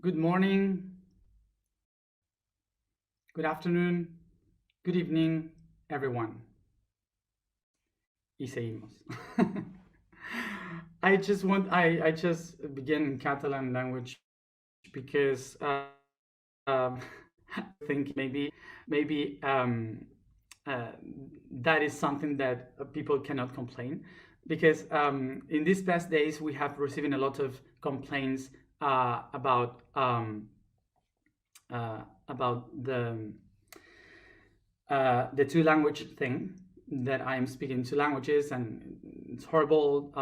Good morning, good afternoon, good evening, everyone. Y seguimos. I just begin in Catalan language because I think maybe that is something that people cannot complain, because in these past days we have receiving a lot of complaints about the two language thing, that I'm speaking two languages and it's horrible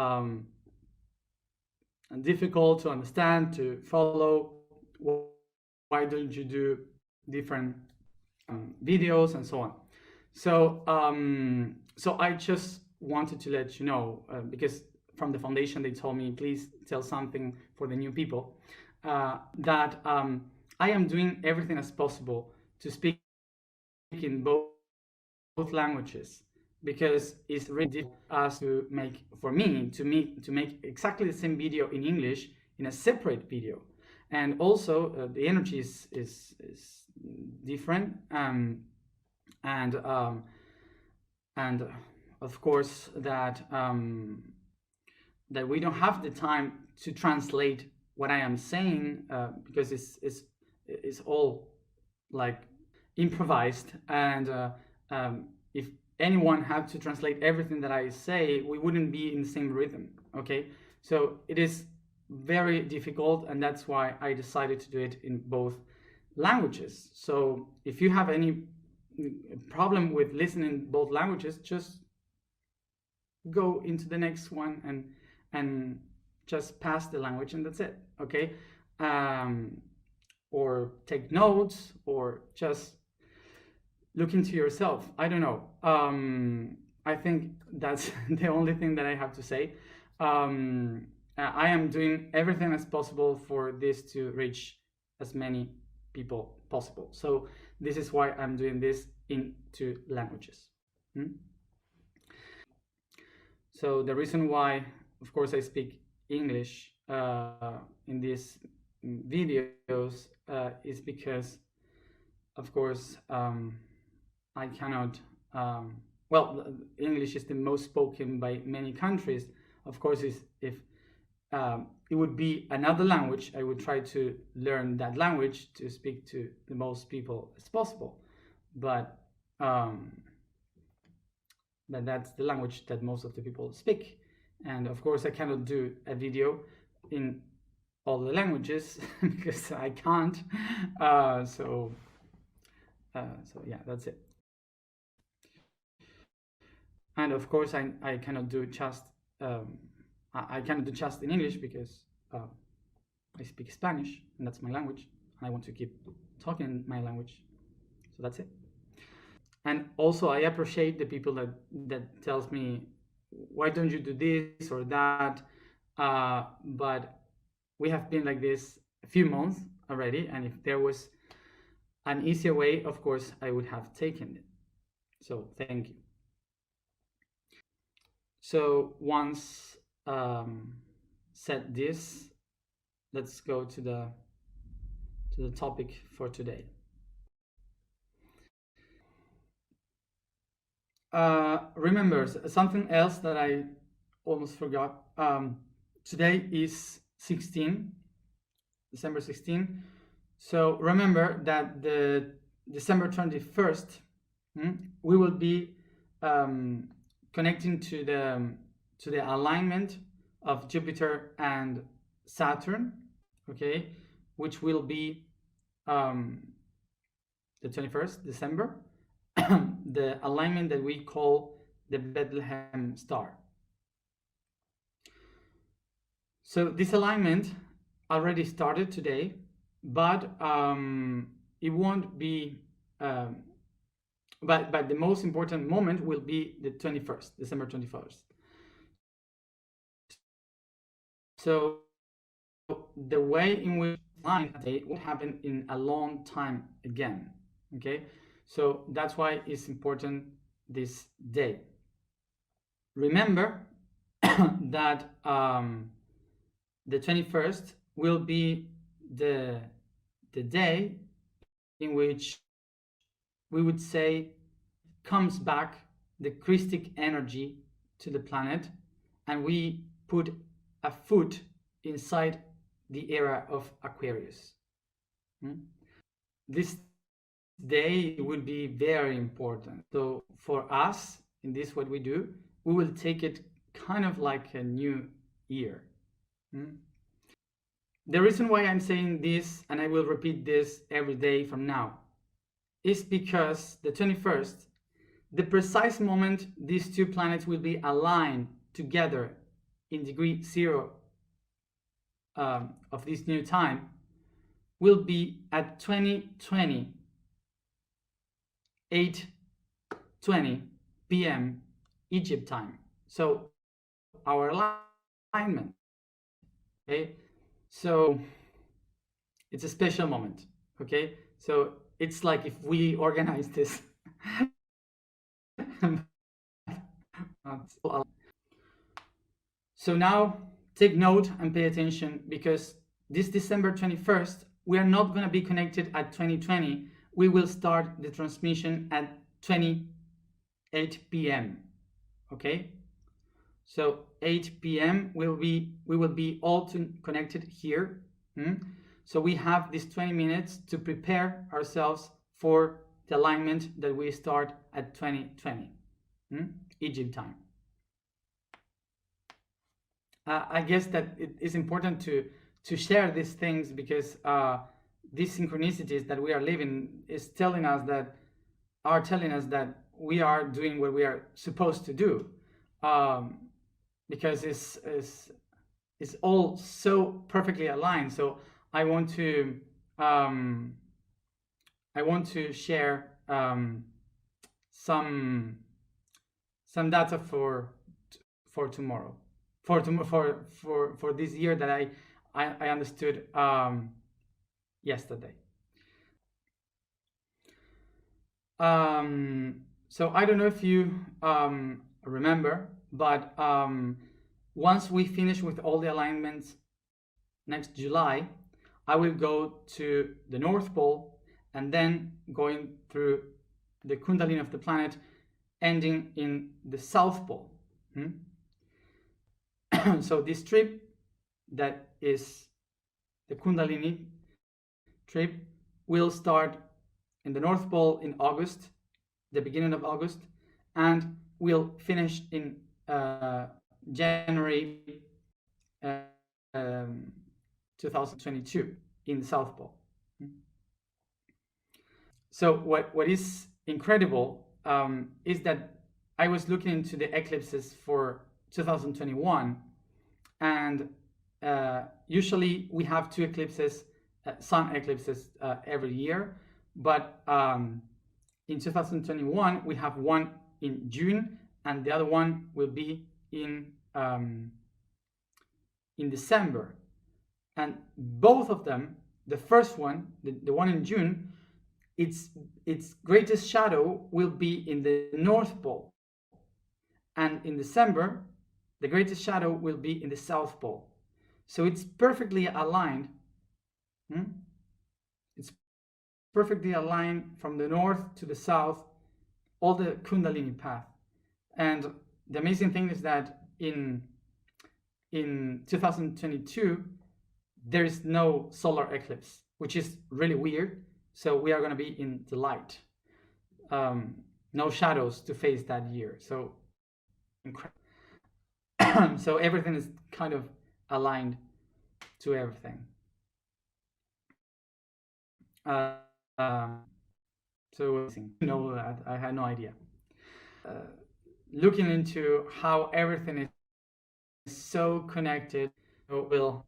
and difficult to understand, to follow. Why don't you do different videos and so on? So I just wanted to let you know, because from the foundation they told me, please tell something for the new people, that I am doing everything as possible to speak in both languages, because it's really difficult as to make, for me to make exactly the same video in English in a separate video, and also the energy is different, and of course that we don't have the time to translate what I am saying, because it's all like improvised, and if anyone had to translate everything that I say, we wouldn't be in the same rhythm. Okay, so it is very difficult, and that's why I decided to do it in both languages. So if you have any problem with listening both languages, just go into the next one and just pass the language, and that's it. Okay, or take notes, or just look into yourself. I don't know. I think that's the only thing that I have to say. I am doing everything as possible for this to reach as many people possible. So this is why I'm doing this in two languages. So the reason why, of course, I speak English in these videos is because, of course, I cannot, well, English is the most spoken by many countries. Of course, if it would be another language, I would try to learn that language to speak to the most people as possible. But that's the language that most of the people speak. And of course, I cannot do a video in all the languages because I can't. So yeah, that's it. And of course, I cannot do just I cannot do just in English, because I speak Spanish, and that's my language. I want to keep talking my language, so that's it. And also, I appreciate the people that tells me, why don't you do this or that? But we have been like this a few months already, and if there was an easier way, of course, I would have taken it. So thank you. So once said this, let's go to the topic for today. Remember something else that I almost forgot. Today is December 16. So remember that the December 21st, we will be connecting to the alignment of Jupiter and Saturn, okay, which will be the 21st December, the alignment that we call the Bethlehem star. So this alignment already started today, but it won't be but the most important moment will be the 21st, December 21st. So the way in which it will happen in a long time again. Okay, so that's why it's important this day. Remember that the 21st will be the the day in which we would say comes back the Christic energy to the planet, and we put a foot inside the era of Aquarius. This day would be very important. So for us, in this what we do, we will take it kind of like a new year. The reason why I'm saying this, and I will repeat this every day from now, is because the 21st, the precise moment these two planets will be aligned together in degree 0 of this new time, will be at 2020, 8:20 p.m. Egypt time. So our alignment, okay? So it's a special moment, okay? So it's like if we organize this. So now take note and pay attention, because this December 21st, we are not going to be connected at 2020. We will start the transmission at 8 p.m. Okay? So 8 p.m. we will be all connected here. So we have these 20 minutes to prepare ourselves for the alignment that we start at 2020 Egypt time. I guess that it is important to share these things, because these synchronicities that we are living are telling us that we are doing what we are supposed to do, because it's all so perfectly aligned. So I want to share some data for tomorrow, for this year that I understood yesterday. So I don't know if you remember, but once we finish with all the alignments next July, I will go to the North Pole, and then going through the Kundalini of the planet, ending in the South Pole. So this trip, that is the Kundalini trip, will start in the North Pole in August, the beginning of August, and will finish in January 2022 in the South Pole. So what is incredible is that I was looking into the eclipses for 2021, and usually we have two eclipses, sun eclipses every year, but in 2021 we have one in June, and the other one will be in December. And both of them, the first one, the one in June, its greatest shadow will be in the North Pole, and in December the greatest shadow will be in the South Pole. So it's perfectly aligned. It's perfectly aligned from the north to the south, all the Kundalini path. And the amazing thing is that in 2022 there is no solar eclipse, which is really weird. So we are going to be in the light, no shadows to face that year. So incredible. So everything is kind of aligned to everything. So that I had no idea. Looking into how everything is so connected, we'll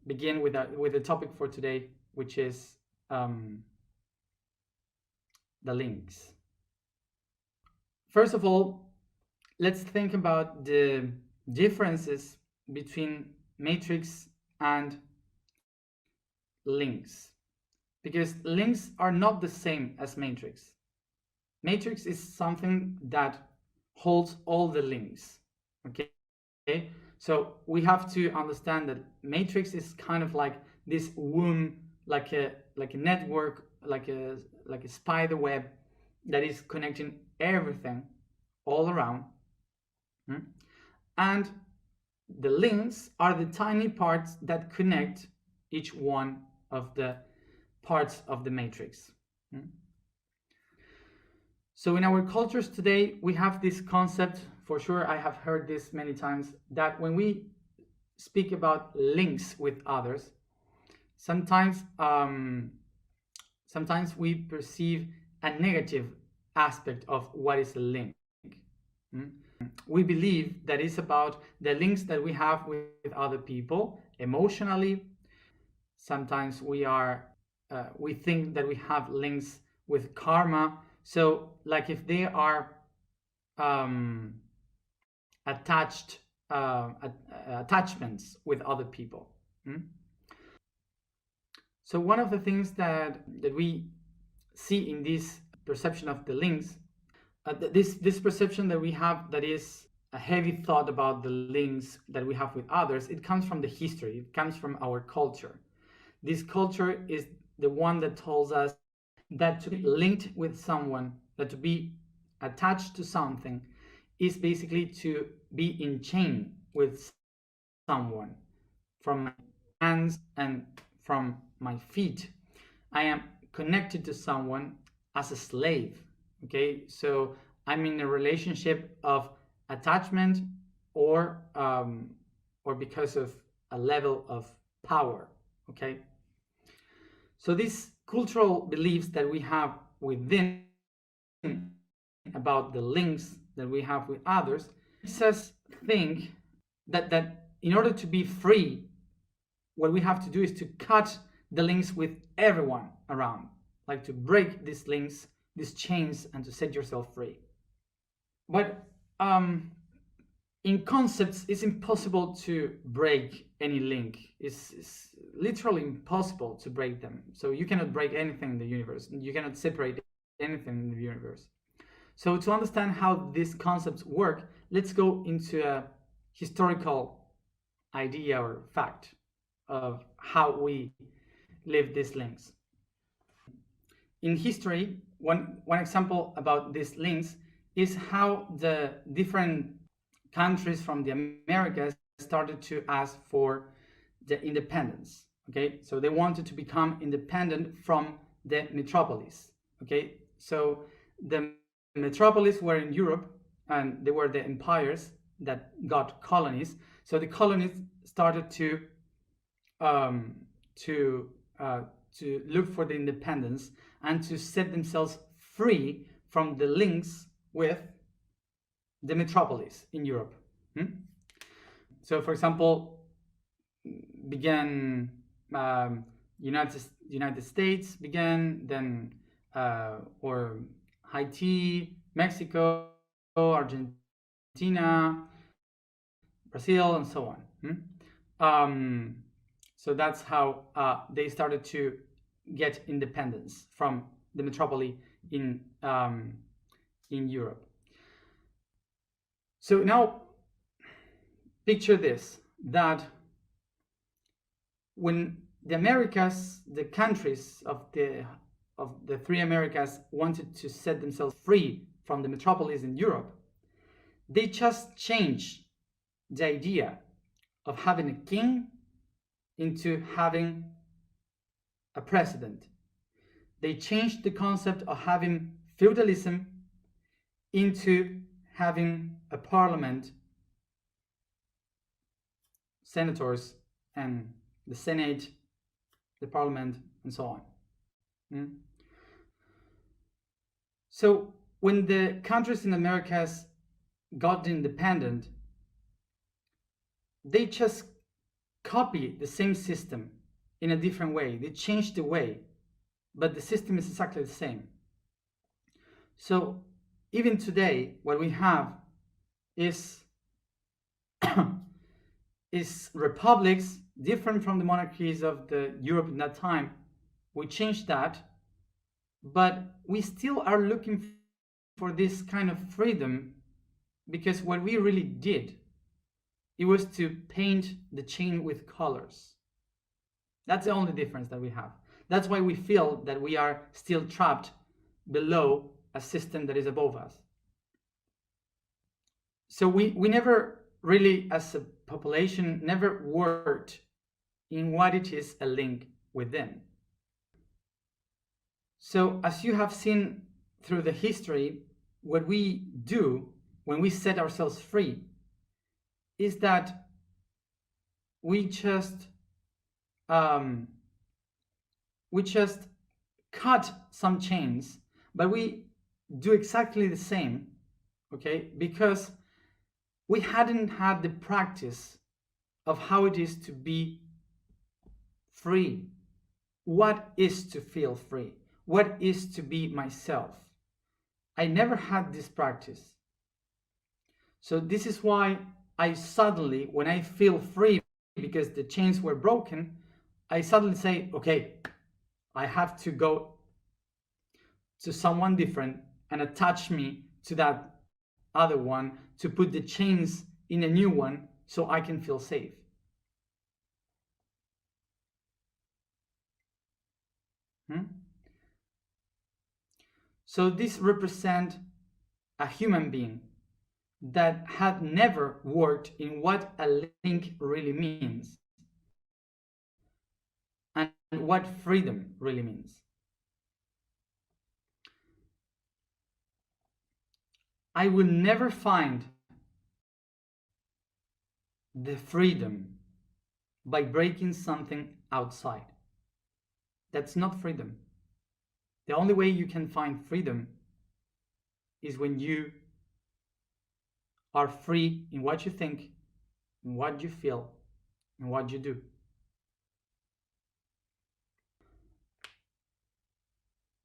begin with the topic for today, which is the links. First of all, let's think about the differences between matrix and links, because links are not the same as matrix. Matrix is something that holds all the links. Okay, so we have to understand that matrix is kind of like this womb like a network, like a spider web that is connecting everything all around. And the links are the tiny parts that connect each one of the parts of the matrix. So in our cultures today, we have this concept, for sure I have heard this many times, that when we speak about links with others, sometimes we perceive a negative aspect of what is a link. We believe that it's about the links that we have with other people emotionally. Sometimes we think that we have links with karma. So like if they are attachments with other people. So one of the things that we see in this perception of the links, this perception that we have, that is a heavy thought about the links that we have with others, it comes from the history, it comes from our culture. This culture is the one that tells us that to be linked with someone, that to be attached to something, is basically to be in chain with someone. From my hands and from my feet, I am connected to someone as a slave. Okay, so I'm in a relationship of attachment, or because of a level of power. Okay, so these cultural beliefs that we have within about the links that we have with others makes us think that in order to be free, what we have to do is to cut the links with everyone around, like to break these links, these chains, and to set yourself free. But in concepts, it's impossible to break any link. It's literally impossible to break them. So you cannot break anything in the universe. You cannot separate anything in the universe. So to understand how these concepts work, let's go into a historical idea or fact of how we live these links. In history, one example about these links is how the different countries from the Americas started to ask for the independence. Okay, so they wanted to become independent from the metropolis. Okay, so the metropolis were in Europe, and they were the empires that got colonies. So the colonies started to look for the independence and to set themselves free from the links with the metropolis in Europe. So, for example, began United States began, then or Haiti, Mexico, Argentina, Brazil, and so on. So that's how they started to get independence from the metropolis in Europe. So now picture this, that when the Americas, the countries of the three Americas, wanted to set themselves free from the metropolis in Europe, they just changed the idea of having a king into having a president. They changed the concept of having feudalism into having a parliament, senators, and the Senate, the parliament, and so on. So when the countries in the Americas got independent, they just copied the same system in a different way. They changed the way, but the system is exactly the same. So even today, what we have is republics, different from the monarchies of the Europe in that time. We changed that, but we still are looking for this kind of freedom, because what we really did, it was to paint the chain with colors. That's the only difference that we have. That's why we feel that we are still trapped below a system that is above us. So we never really, as a population, never worked in what it is a link within. So as you have seen through the history, what we do when we set ourselves free is that we just cut some chains, but we do exactly the same, okay? Because we hadn't had the practice of how it is to be free. What is to feel free? What is to be myself? I never had this practice. So this is why I suddenly, when I feel free because the chains were broken, I suddenly say, okay, I have to go to someone different and attach me to that other one to put the chains in a new one so I can feel safe. So this represents a human being that had never worked in what a link really means and what freedom really means. I will never find the freedom by breaking something outside. That's not freedom. The only way you can find freedom is when you are free in what you think, in what you feel, and what you do.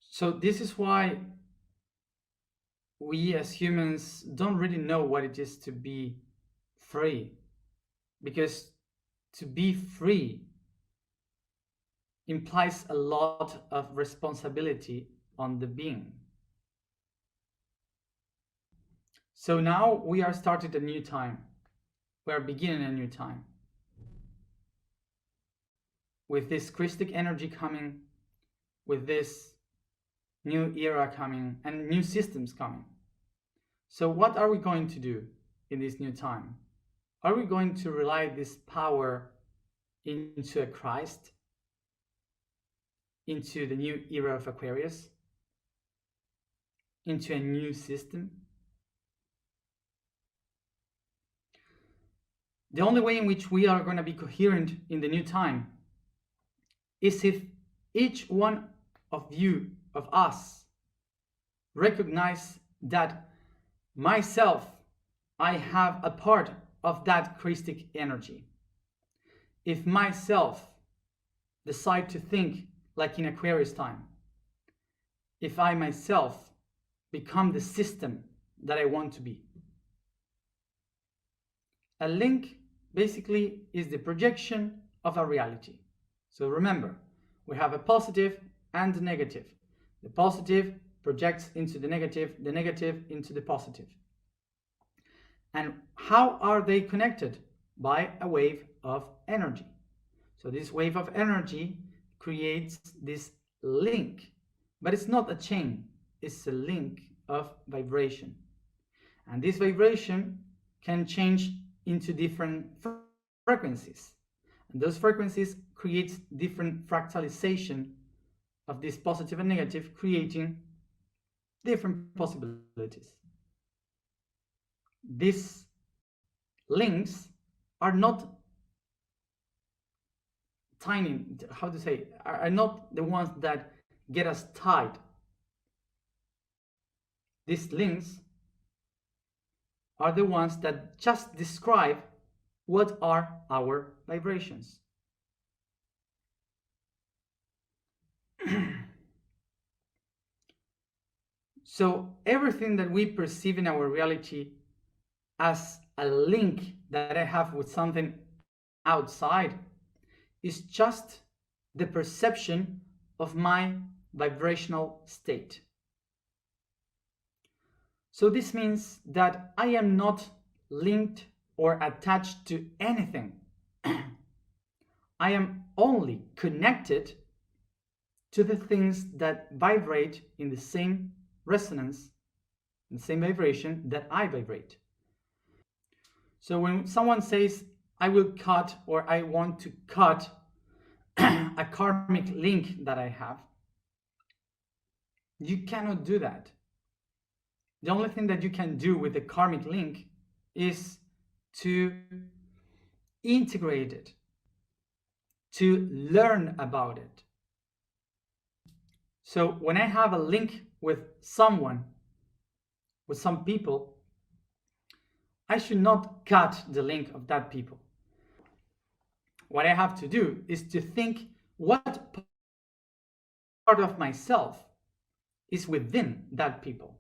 So this is why we as humans don't really know what it is to be free, because to be free implies a lot of responsibility on the being. So now we are starting a new time. We are beginning a new time. With this Christic energy coming, with this new era coming, and new systems coming. So what are we going to do in this new time? Are we going to rely this power into a Christ, into the new era of Aquarius, into a new system? The only way in which we are going to be coherent in the new time is if each one of you, of us, recognize that myself, I have a part of that Christic energy. If myself decide to think like in Aquarius time, if I myself become the system that I want to be. A link basically is the projection of a reality. So remember, we have a positive and a negative. The positive projects into the negative into the positive. And how are they connected? By a wave of energy. So this wave of energy creates this link, but it's not a chain, it's a link of vibration. And this vibration can change into different frequencies. And those frequencies create different fractalization of this positive and negative, creating different possibilities. These links are not tiny, how to say, are not the ones that get us tied. These links are the ones that just describe what are our vibrations. So everything that we perceive in our reality as a link that I have with something outside is just the perception of my vibrational state. So this means that I am not linked or attached to anything. I am only connected to the things that vibrate in the same resonance, in the same vibration that I vibrate. So when someone says, I will cut, or I want to cut a karmic link that I have, you cannot do that. The only thing that you can do with the karmic link is to integrate it, to learn about it. So when I have a link with someone, with some people, I should not cut the link of that people. What I have to do is to think what part of myself is within that people.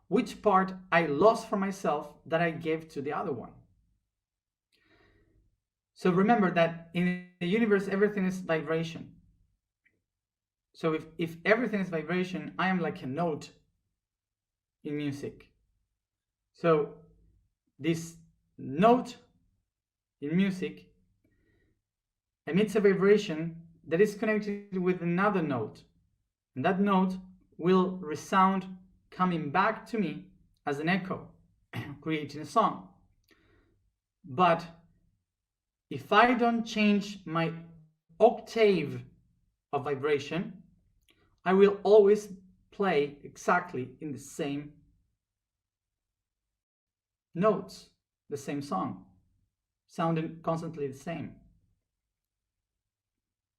Which part I lost for myself that I gave to the other one. So remember that in the universe, everything is vibration. So if everything is vibration, I am like a note in music. So this note in music emits a vibration that is connected with another note. And that note will resound coming back to me as an echo, creating a song. But if I don't change my octave of vibration, I will always play exactly in the same notes, the same song, sounding constantly the same.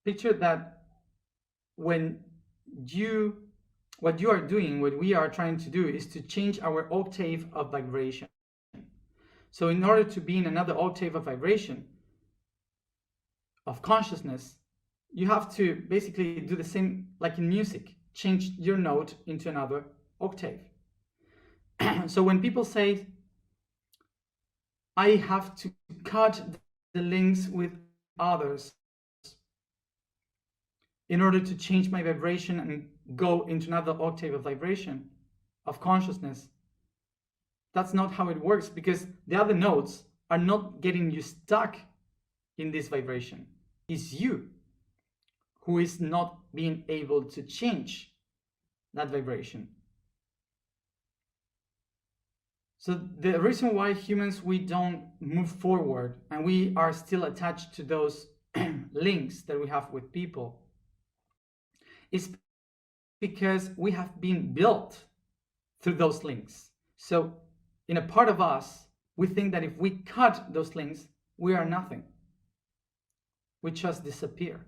Picture that when what you are doing, what we are trying to do is to change our octave of vibration. So in order to be in another octave of vibration, of consciousness, you have to basically do the same like in music, change your note into another octave. So when people say, I have to cut the links with others in order to change my vibration and go into another octave of vibration, of consciousness, that's not how it works, because the other notes are not getting you stuck in this vibration. It's you who is not being able to change that vibration. So the reason why humans, we don't move forward and we are still attached to those links that we have with people is because we have been built through those links. So in a part of us, we think that if we cut those links, we are nothing. We just disappear.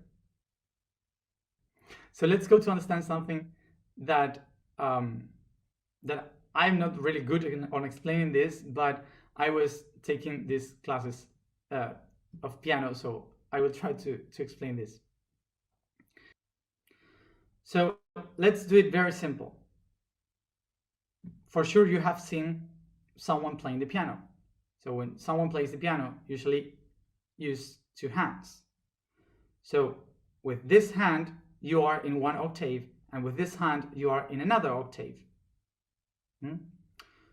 So let's go to understand something that that I'm not really good on explaining this, but I was taking these classes of piano, so I will try to explain this. So let's do it very simple. For sure you have seen someone playing the piano. So when someone plays the piano, usually use two hands. So with this hand, you are in one octave, and with this hand, you are in another octave.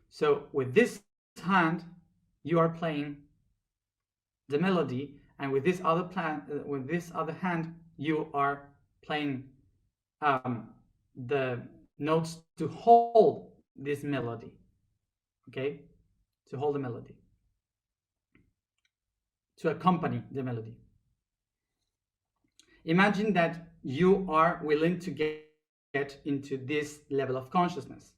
So with this hand, you are playing the melody, and with this other hand, you are playing the notes to hold this melody. Okay, to hold the melody, to accompany the melody. Imagine that you are willing to get into this level of consciousness.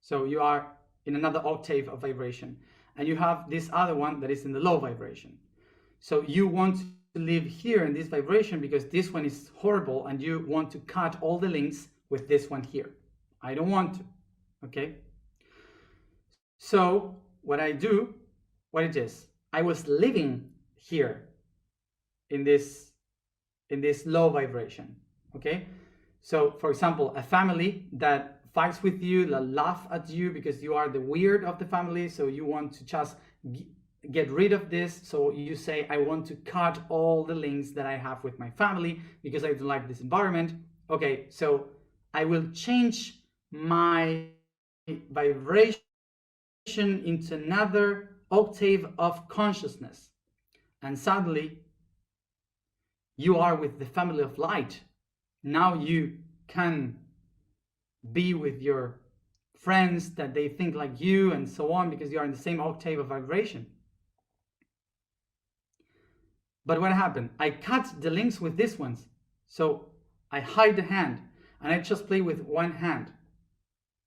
So you are in another octave of vibration, and you have this other one that is in the low vibration. So you want to live here in this vibration because this one is horrible, and you want to cut all the links with this one here. I don't want to. Okay. So what I do, what it is, I was living here in this low vibration. Okay. So for example, a family that fights with you, laugh at you because you are the weird of the family, so you want to just get rid of this. So you say, I want to cut all the links that I have with my family because I don't like this environment. Okay, so I will change my vibration into another octave of consciousness, and suddenly you are with the family of light. Now you can be with your friends that they think like you and so on, because you are in the same octave of vibration. But what happened? I cut the links with these ones. So I hide the hand and I just play with one hand.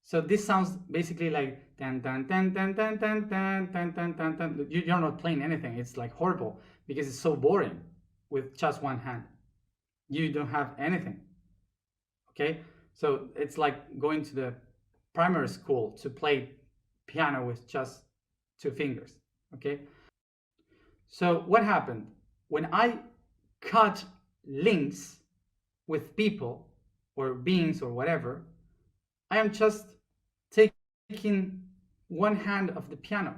So this sounds basically like tan tan tan tan tan tan tan tan tan tan tan. You're not playing anything. It's like horrible because it's so boring with just one hand. You don't have anything. Okay? So it's like going to the primary school to play piano with just two fingers. Okay? So what happened? When I cut links with people or beings or whatever, I am just taking one hand of the piano.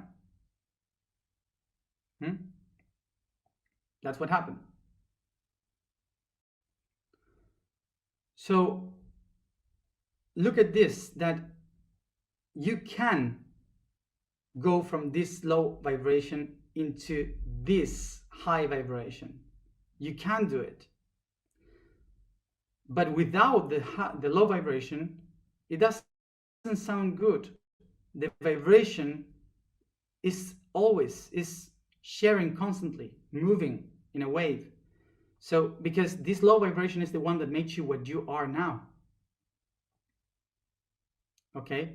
That's what happened. So look at this, that you can go from this low vibration into this high vibration. You can do it. But without the low vibration, it doesn't sound good. The vibration is sharing constantly, moving in a wave. So because this low vibration is the one that makes you what you are now. Okay?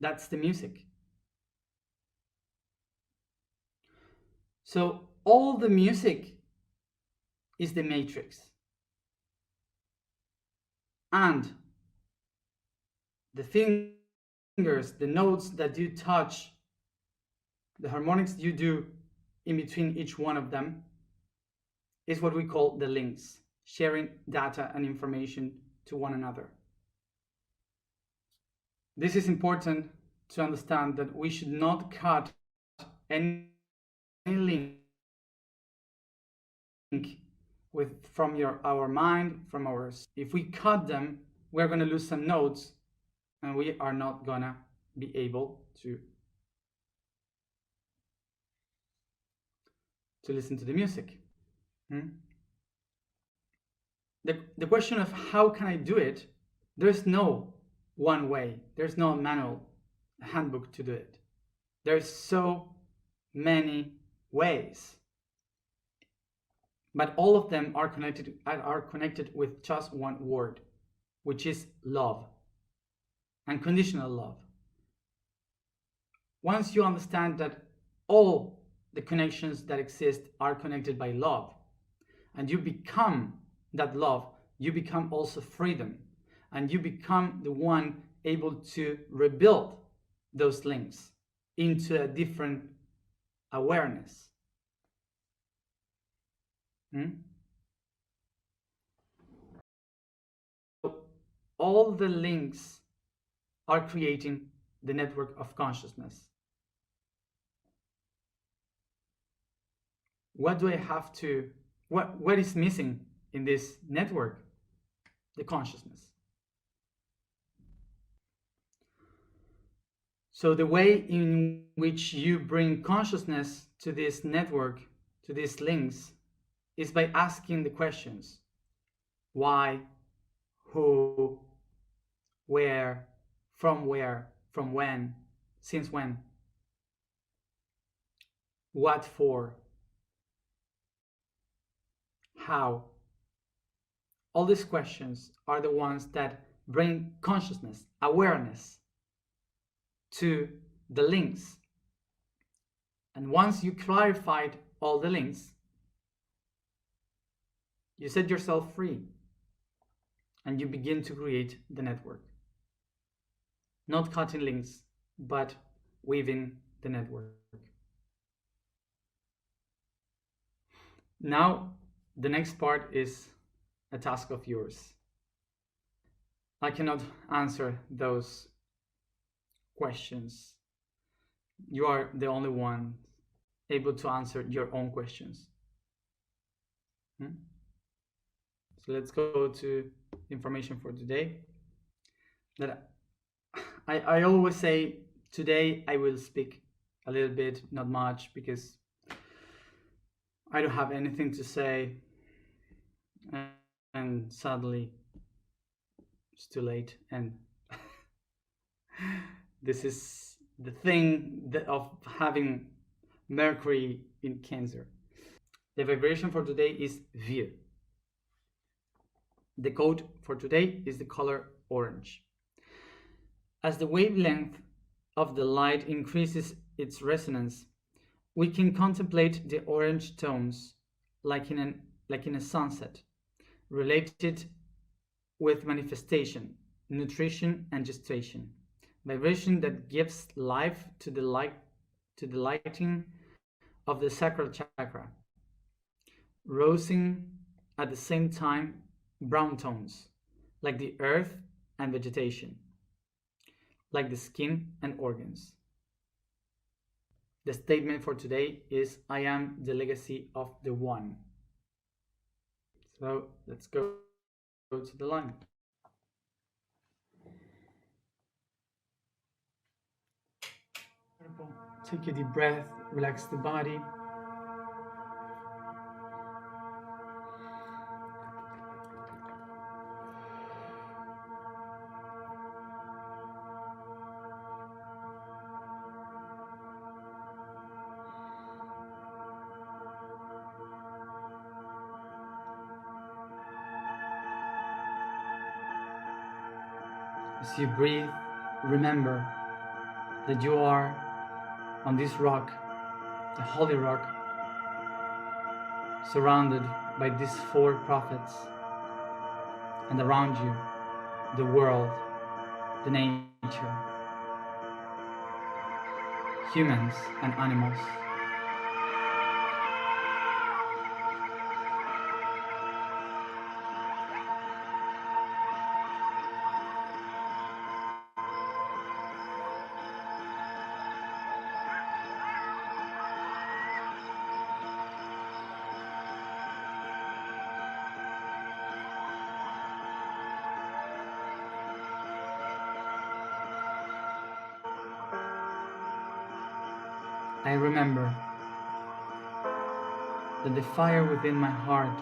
That's the music. So all the music is the matrix. And the fingers, the notes that you touch, the harmonics you do in between each one of them is what we call the links, sharing data and information to one another. This is important to understand, that we should not cut any link from our mind, from ours. If we cut them, we're going to lose some notes and we are not going to be able to listen to the music. The question of how can I do it, there's no one way. There's no manual, handbook to do it. There's so many ways. But all of them are connected with just one word, which is love, unconditional love. Once you understand that all the connections that exist are connected by love, and you become that love, you become also freedom, and you become the one able to rebuild those links into a different awareness. All the links are creating the network of consciousness. What do I have to, what is missing in this network? The consciousness. So the way in which you bring consciousness to this network, to these links, is by asking the questions: why, who, where, from when, since when, what for, how. All these questions are the ones that bring consciousness, awareness to the links. And once you clarified all the links, you set yourself free and you begin to create the network. Not cutting links, but weaving the network. Now, the next part is a task of yours. I cannot answer those questions. You are the only one able to answer your own questions. So let's go to information for today. That I always say, today I will speak a little bit, not much, because I don't have anything to say, and sadly, it's too late. And this is the thing of having Mercury in Cancer. The vibration for today is Vir. The code for today is the color orange. As the wavelength of the light increases its resonance, we can contemplate the orange tones like in a sunset, related with manifestation, nutrition, and gestation. Vibration that gives life to the lighting of the sacral chakra. Rosing at the same time brown tones, like the earth and vegetation, like the skin and organs. The statement for today is, I am the legacy of the One. So let's go to the line. Take a deep breath, relax the body. As you breathe, remember that you are on this rock, the holy rock, surrounded by these 4 prophets, and around you, the world, the nature, humans and animals. I remember that the fire within my heart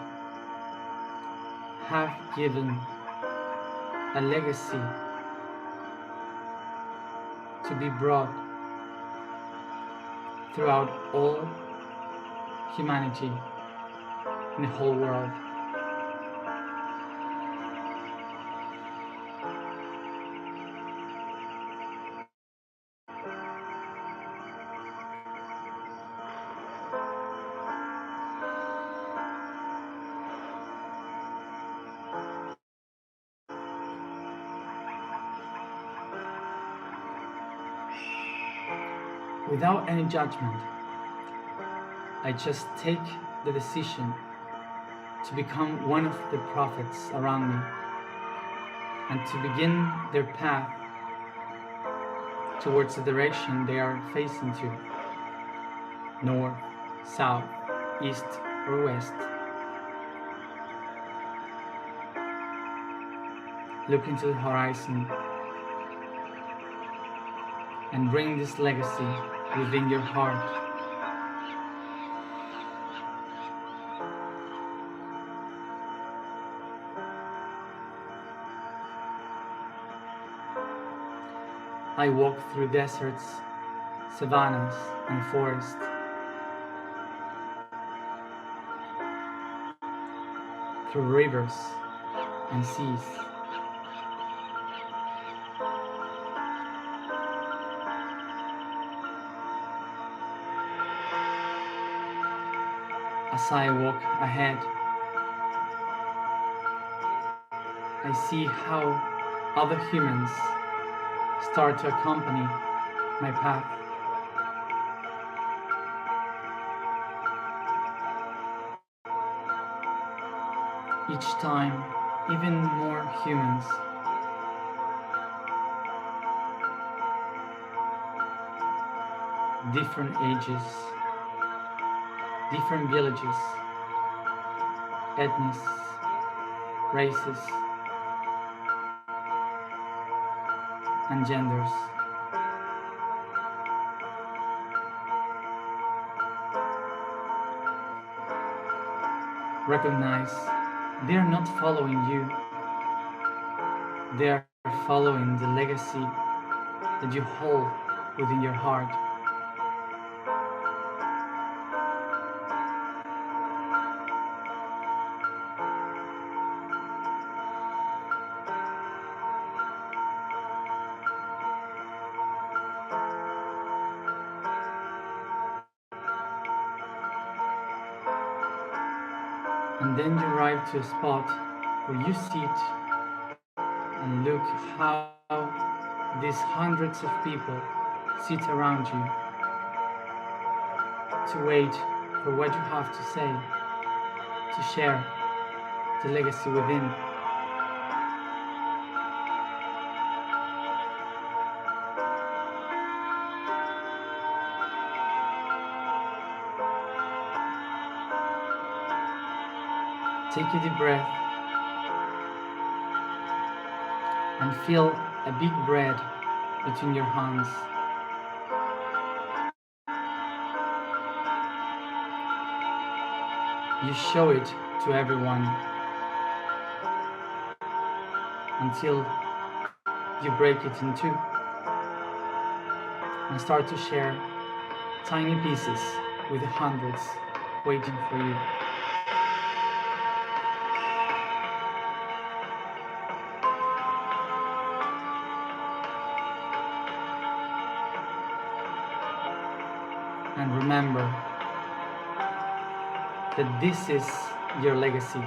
have given a legacy to be brought throughout all humanity in the whole world. Without any judgment, I just take the decision to become one of the prophets around me and to begin their path towards the direction they are facing to, north, south, east, or west. Look into the horizon and bring this legacy within your heart. I walk through deserts, savannas, and forests. Through rivers and seas. As I walk ahead, I see how other humans start to accompany my path. Each time, even more humans. Different ages, different villages, ethnies, races, and genders. recognize they are not following you, they are following the legacy that you hold within your heart. And then you arrive to a spot where you sit and look how these hundreds of people sit around you to wait for what you have to say, to share the legacy within. Take a deep breath and feel a big bread between your hands. You show it to everyone until you break it in two and start to share tiny pieces with the hundreds waiting for you. And remember that this is your legacy,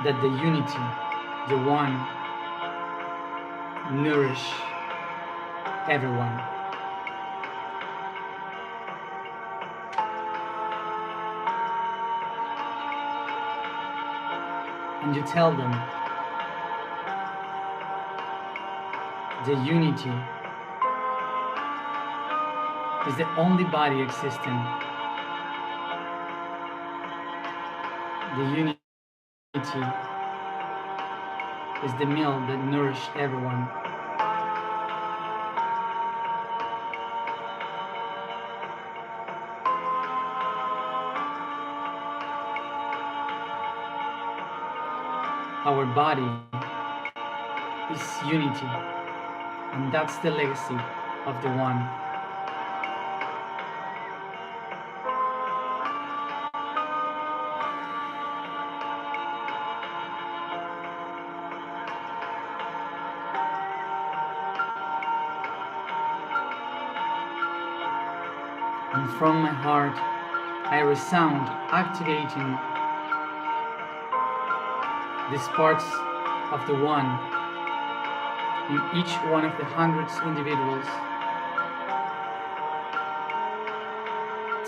that the unity, the one, nourish everyone. And you tell them the unity is the only body existing. The unity is the meal that nourishes everyone. Our body is unity, and that's the legacy of the one. And from my heart, I resound, activating these parts of the one in each one of the hundreds individuals,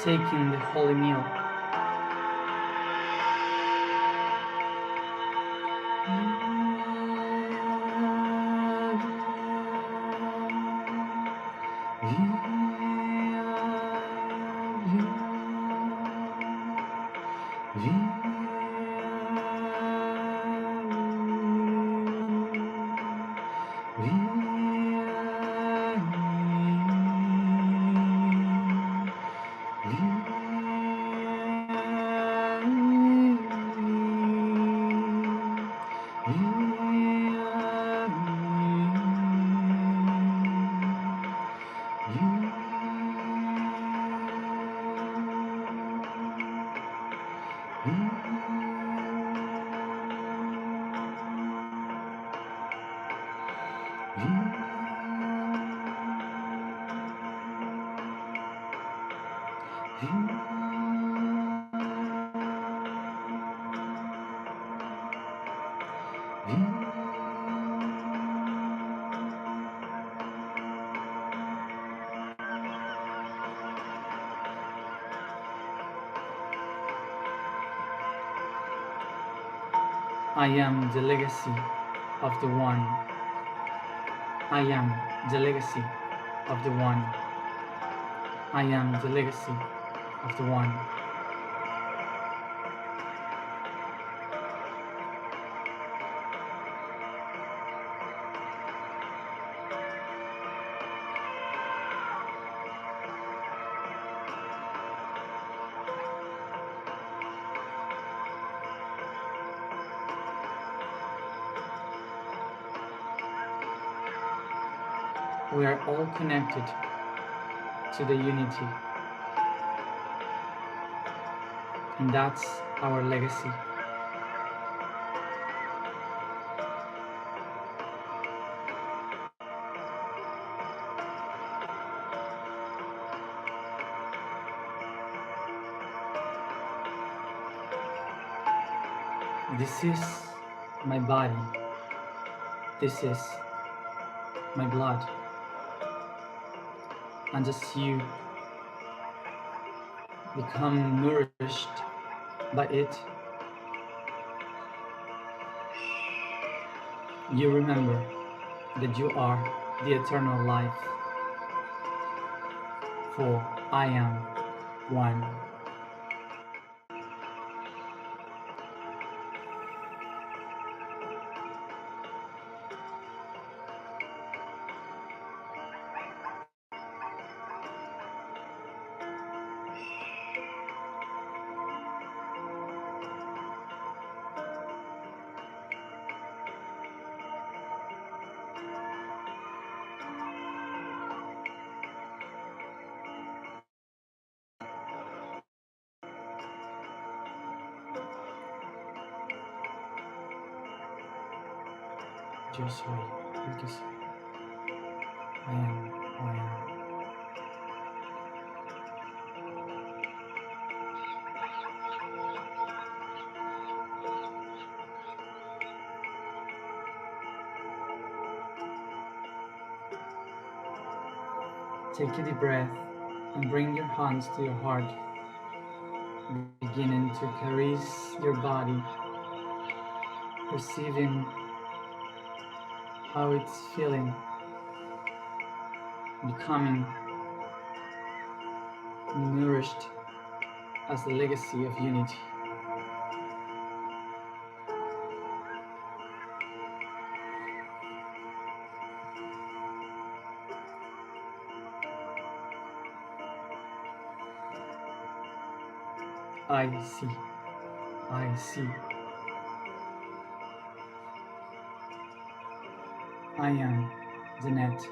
taking the holy meal. I am the legacy of the one. I am the legacy of the one. I am the legacy of the one. We are all connected to the unity, and that's our legacy. This is my body. This is my blood. And as you become nourished by it, you remember that you are the eternal life. For I am one. Yo soy el que soy. I am who I am. Take a deep breath and bring your hands to your heart, beginning to caress your body, perceiving how it's feeling, becoming nourished as the legacy of unity. I see. I see. I am the net.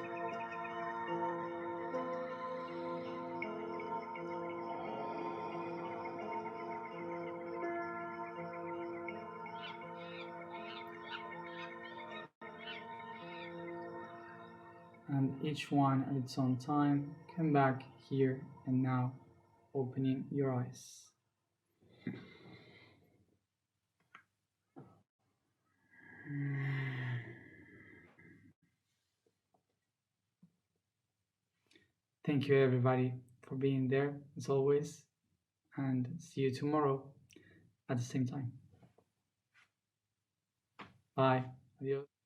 And each one at its own time, come back here and now, opening your eyes. Thank you, everybody, for being there as always, and see you tomorrow at the same time. Bye. Adios.